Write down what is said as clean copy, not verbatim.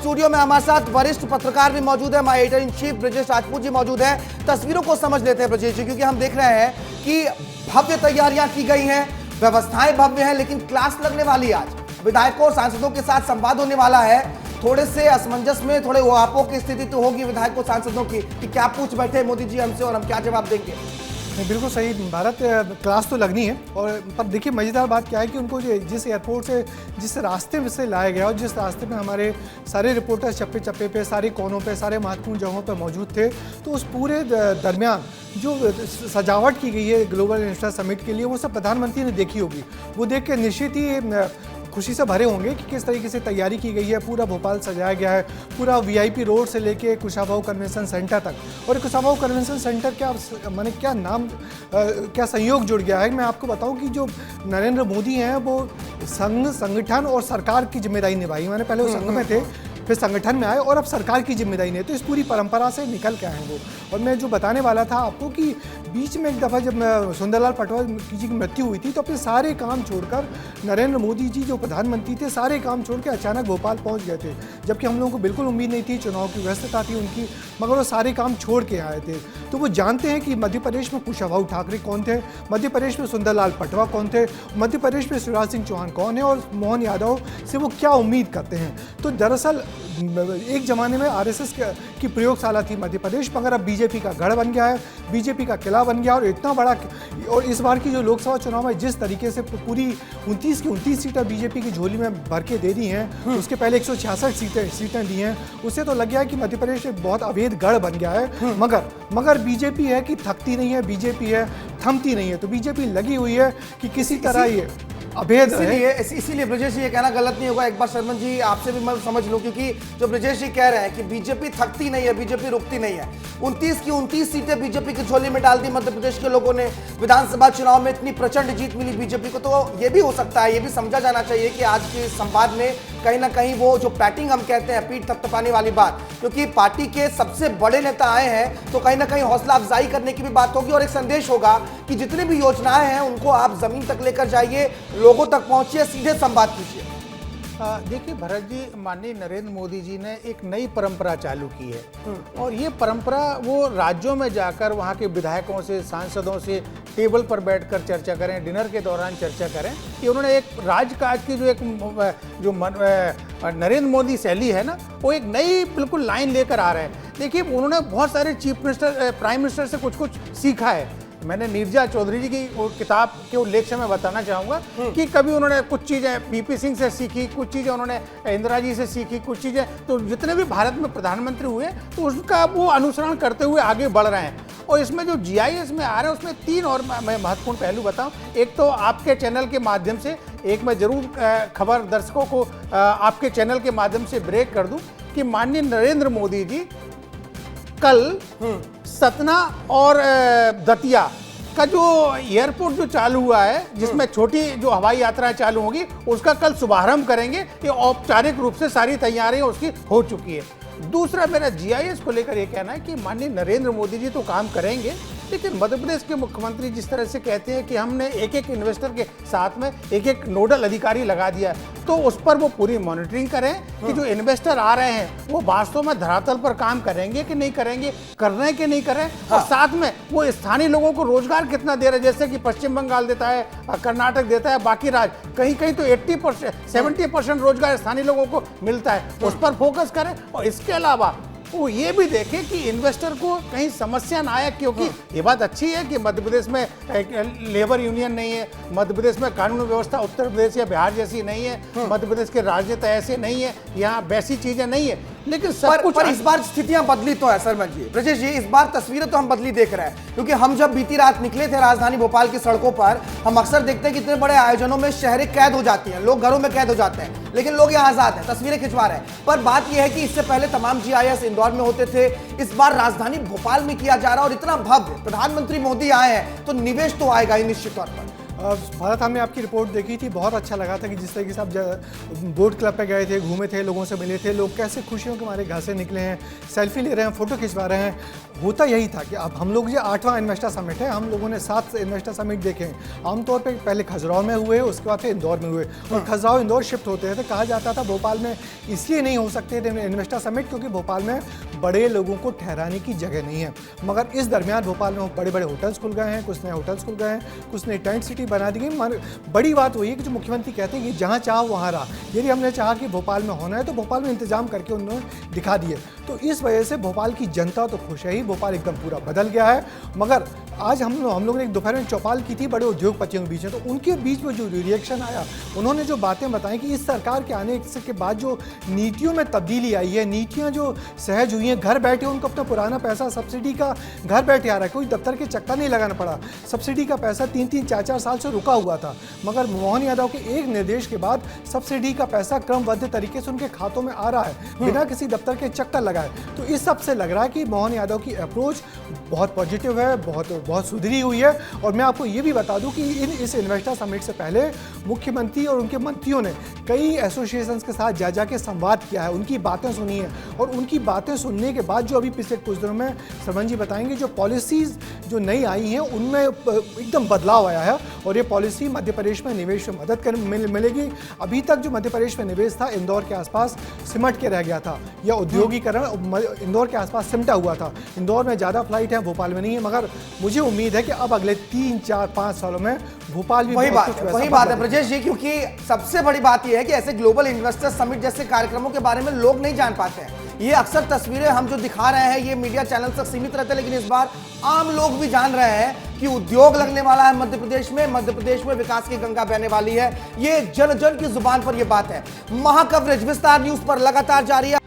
Studio में हमारे साथ वरिष्ठ पत्रकार भी मौजूद है, हमारे editor in chief Brajesh Rajput ji मौजूद है। तस्वीरों को समझ लेते हैं ब्रजेश जी, क्योंकि हम देख रहे हैं कि भव्य तैयारियां की गई हैं, व्यवस्थाएं भव्य हैं, लेकिन क्लास लगने वाली आज विधायकों और सांसदों के साथ संवाद होने वाला है। थोड़े से असमंजस में थोड़े उहापों की स्थिति तो होगी विधायकों सांसदों की कि क्या पूछ बैठे मोदी जी हमसे और हम क्या जवाब देंगे। नहीं, बिल्कुल सही। भारत क्लास तो लगनी है। और पर देखिए मज़ेदार बात क्या है कि उनको जिस एयरपोर्ट से जिस रास्ते में से लाया गया और जिस रास्ते में हमारे सारे रिपोर्टर्स चप्पे चप्पे पे, सारे कोनों पे, सारे महत्वपूर्ण जगहों पे मौजूद थे, तो उस पूरे दरमियान जो सजावट की गई है ग्लोबल इन्वेस्टर समिट के लिए, वो सब प्रधानमंत्री ने देखी होगी। वो देख के निश्चित ही खुशी से भरे होंगे कि किस तरीके से तैयारी की गई है। पूरा भोपाल सजाया गया है, पूरा वीआईपी रोड से लेके कुशाभाऊ कन्वेंशन सेंटर तक। और कुशाभाऊ कन्वेंशन सेंटर क्या माने क्या नाम क्या संयोग जुड़ गया है। मैं आपको बताऊं कि जो नरेंद्र मोदी हैं वो संघ, संगठन और सरकार की जिम्मेदारी निभाई। मैंने पहले वो संघ में थे, फिर संगठन में आए और अब सरकार की जिम्मेदारी नहीं है, तो इस पूरी परंपरा से निकल के आए वो। और मैं जो बताने वाला था आपको कि बीच में एक दफ़ा जब सुंदरलाल पटवा जी की मृत्यु हुई थी, तो अपने सारे काम छोड़कर नरेंद्र मोदी जी जो प्रधानमंत्री थे, सारे काम छोड़ के अचानक भोपाल पहुंच गए थे, जबकि हम लोगों को बिल्कुल उम्मीद नहीं थी, चुनाव की व्यस्तता थी उनकी, मगर वो सारे काम छोड़ के आए थे। तो वो जानते हैं कि मध्य प्रदेश में कुशाभाऊ ठाकरे कौन थे, मध्य प्रदेश में सुंदरलाल पटवा कौन थे, मध्य प्रदेश में शिवराज सिंह चौहान कौन है और मोहन यादव से वो क्या उम्मीद करते हैं। तो दरअसल एक ज़माने में आरएसएस की प्रयोगशाला थी मध्य प्रदेश, मगर अब बीजेपी का गढ़ बन गया है, बीजेपी का किला बन गया। और इतना बड़ा, और इस बार की जो लोकसभा चुनाव में जिस तरीके से पूरी 29 की 29 सीटें बीजेपी की झोली में भर के दे दी हैं, उसके पहले 166 सीटें दी हैं, उससे तो लग गया है कि मध्य प्रदेश एक बहुत अवैध गढ़ बन गया है। मगर बीजेपी है कि थकती नहीं है, बीजेपी है थमती नहीं है। तो बीजेपी लगी हुई है कि किसी तरह ये अभेद इसीलिए ब्रजेश जी ये कहना गलत नहीं होगा। एक बार शर्मन जी आपसे भी मैं समझ लूं, क्योंकि जो ब्रजेश जी कह रहे हैं कि बीजेपी थकती नहीं है, बीजेपी रुकती नहीं है। 29 की 29 सीटें बीजेपी की झोली में डाल दी मध्य प्रदेश के लोगों ने। विधानसभा चुनाव में इतनी प्रचंड जीत मिली बीजेपी को, तो ये भी हो सकता है, ये भी समझा जाना चाहिए कि आज के संवाद में कहीं ना कहीं वो जो बैटिंग हम कहते हैं, पीठ थपथपाने वाली बात, क्योंकि पार्टी के सबसे बड़े नेता आए हैं, तो कहीं ना कहीं हौसला अफजाई करने की भी बात होगी और एक संदेश होगा कि जितनी भी योजनाएं हैं उनको आप जमीन तक लेकर जाइए, लोगों तक पहुंचिए, सीधे संवाद कीजिए। देखिए भरत जी, माननीय नरेंद्र मोदी जी ने एक नई परंपरा चालू की है और ये परंपरा वो राज्यों में जाकर वहाँ के विधायकों से, सांसदों से टेबल पर बैठकर चर्चा करें, डिनर के दौरान चर्चा करें। ये उन्होंने एक राजकाज की जो नरेंद्र मोदी शैली है ना, वो एक नई बिल्कुल लाइन लेकर आ रहे हैं। देखिए उन्होंने बहुत सारे चीफ मिनिस्टर, प्राइम मिनिस्टर से कुछ सीखा है। मैंने नीरजा चौधरी जी की किताब के उल्लेख से मैं बताना चाहूँगा कि कभी उन्होंने कुछ चीज़ें पीपी सिंह से सीखी, कुछ चीज़ें उन्होंने इंदिरा जी से सीखी, कुछ चीज़ें तो जितने भी भारत में प्रधानमंत्री हुए तो उसका वो अनुसरण करते हुए आगे बढ़ रहे हैं। और इसमें जो जीआईएस में आ रहे हैं उसमें 3 और मैं महत्वपूर्ण पहलू बताऊं। एक तो आपके चैनल के माध्यम से एक मैं जरूर खबर दर्शकों को आपके चैनल के माध्यम से ब्रेक कर दूं कि माननीय नरेंद्र मोदी जी कल सतना और दतिया का जो एयरपोर्ट जो चालू हुआ है, जिसमें छोटी जो हवाई यात्राएं चालू होगी, उसका कल शुभारंभ करेंगे। ये औपचारिक रूप से सारी तैयारियां उसकी हो चुकी है। दूसरा मेरा जीआईएस को लेकर ये कहना है कि माननीय नरेंद्र मोदी जी तो काम करेंगे, लेकिन मध्य प्रदेश के मुख्यमंत्री जिस तरह से कहते हैं कि हमने एक एक इन्वेस्टर के साथ में एक एक नोडल अधिकारी लगा दिया, तो उस पर वो पूरी मॉनिटरिंग करें कि जो इन्वेस्टर आ रहे हैं वो वास्तव में धरातल पर काम करेंगे कि नहीं करेंगे, कर रहे हैं कि नहीं कर रहे हैं। और साथ में वो स्थानीय लोगों को रोजगार कितना दे रहे हैं, जैसे कि पश्चिम बंगाल देता है, कर्नाटक देता है, बाकी राज्य कहीं कहीं तो 80% 70% रोजगार स्थानीय लोगों को मिलता है, उस पर फोकस करें। और इसके अलावा वो ये भी देखें कि इन्वेस्टर को कहीं समस्या ना आए, क्योंकि ये बात अच्छी है कि मध्य प्रदेश में लेबर यूनियन नहीं है, मध्य प्रदेश में कानून व्यवस्था उत्तर प्रदेश या बिहार जैसी नहीं है, मध्य प्रदेश के राजनेता ऐसे नहीं है, यहाँ वैसी चीजें नहीं है, लेकिन सब कुछ पर इस बार स्थितियां बदली तो है शर्मा जी, ब्रजेश जी, इस बार तस्वीरें तो हम बदली देख रहे हैं। क्योंकि हम जब बीती रात निकले थे राजधानी भोपाल की सड़कों पर, हम अक्सर देखते हैं कि इतने बड़े आयोजनों में शहरें कैद हो जाती हैं, लोग घरों में कैद हो जाते हैं, लेकिन लोग यहाँ आजाद हैं, तस्वीरें खिंचवा रहे हैं। पर बात यह है कि इससे पहले तमाम जीआईएस इंदौर में होते थे, इस बार राजधानी भोपाल में किया जा रहा है और इतना भव्य प्रधानमंत्री मोदी आए हैं तो निवेश तो आएगा ही निश्चित तौर पर। भारत, हमने आपकी रिपोर्ट देखी थी, बहुत अच्छा लगा था कि जिस तरीके से आप बोट क्लब पे गए थे, घूमे थे, लोगों से मिले थे, लोग कैसे खुशियों के हमारे घर से निकले हैं, सेल्फी ले रहे हैं, फोटो खिंचवा रहे हैं। होता यही था कि अब हम लोग ये 8वां इन्वेस्टर समिट है, हम लोगों ने 7 इन्वेस्टर समिट देखे हैं। आमतौर पे पहले खजुराहो में हुए, उसके बाद फिर इंदौर में हुए, और खजुराहो इंदौर शिफ्ट होते हैं। तो कहा जाता था भोपाल में इसलिए नहीं हो सकते थे इन्वेस्टर समिट क्योंकि भोपाल में बड़े लोगों को ठहराने की जगह नहीं है। मगर इस दरमियान भोपाल में बड़े बड़े होटल्स खुल गए हैं, कुछ नए होटल्स खुल गए हैं, कुछ नई टेंट सिटी बना दी गई। बड़ी बात वही है कि जो मुख्यमंत्री कहते हैं कि जहाँ चाहो वहाँ रहा, यदि हमने चाहा कि भोपाल में होना है तो भोपाल में इंतजाम करके उन्होंने दिखा दिए। तो इस वजह से भोपाल की जनता तो खुश है ही, भोपाल एकदम पूरा बदल गया है। मगर आज हम लोगों ने एक दोपहर में चौपाल की थी बड़े उद्योगपतियों के बीच में, तो उनके बीच में जो रिएक्शन आया, उन्होंने जो बातें बताई कि इस सरकार के आने के बाद जो नीतियों में तब्दीली आई है, नीतियां जो सहज हुई हैं, घर बैठे उनको अपना पुराना पैसा सब्सिडी का घर बैठे आ रहा है, कोई दफ्तर के चक्कर नहीं लगाना पड़ा। सब्सिडी का पैसा 3-3, 4-4 साल से रुका हुआ था, मगर मोहन यादव के एक निर्देश के बाद सब्सिडी का पैसा क्रमबद्ध तरीके से उनके खातों में आ रहा है बिना किसी दफ्तर के चक्कर लगाए। तो इस सब से लग रहा है कि मोहन यादव की अप्रोच बहुत पॉजिटिव है, बहुत सुधरी हुई है। और मैं आपको ये भी बता दूं कि इस इन्वेस्टर समिट से पहले मुख्यमंत्री और उनके मंत्रियों ने कई एसोसिएशंस के साथ जा के संवाद किया है, उनकी बातें सुनी है, और उनकी बातें सुनने के बाद जो अभी पिछले कुछ दिनों में सरवन जी बताएंगे, जो पॉलिसीज जो नई आई हैं उनमें एकदम बदलाव आया है, और ये पॉलिसी मध्य प्रदेश में निवेश में मदद मिलेगी। अभी तक जो मध्य प्रदेश में निवेश था इंदौर के आसपास सिमट के रह गया था, या औद्योगिकरण इंदौर के आसपास सिमटा हुआ था। इंदौर में ज़्यादा फ्लाइट है, भोपाल में नहीं है, मगर मुझे उम्मीद है कि अब अगले 3, 4, 5 सालों में भोपाल भी वही बात है ब्रजेश जी, क्योंकि सबसे बड़ी बात यह है कि ऐसे ग्लोबल इन्वेस्टर समिट जैसे कार्यक्रमों के बारे में लोग नहीं जान पाते हैं। ये अक्सर तस्वीरें हम जो दिखा रहे हैं ये मीडिया चैनल तक सीमित रहते हैं, लेकिन इस बार आम लोग भी जान रहे हैं कि उद्योग लगने वाला है मध्य प्रदेश में विकास की गंगा बहने वाली है। ये जन जन की जुबान पर यह बात है। महाकवरेज विस्तार न्यूज पर लगातार जारी है।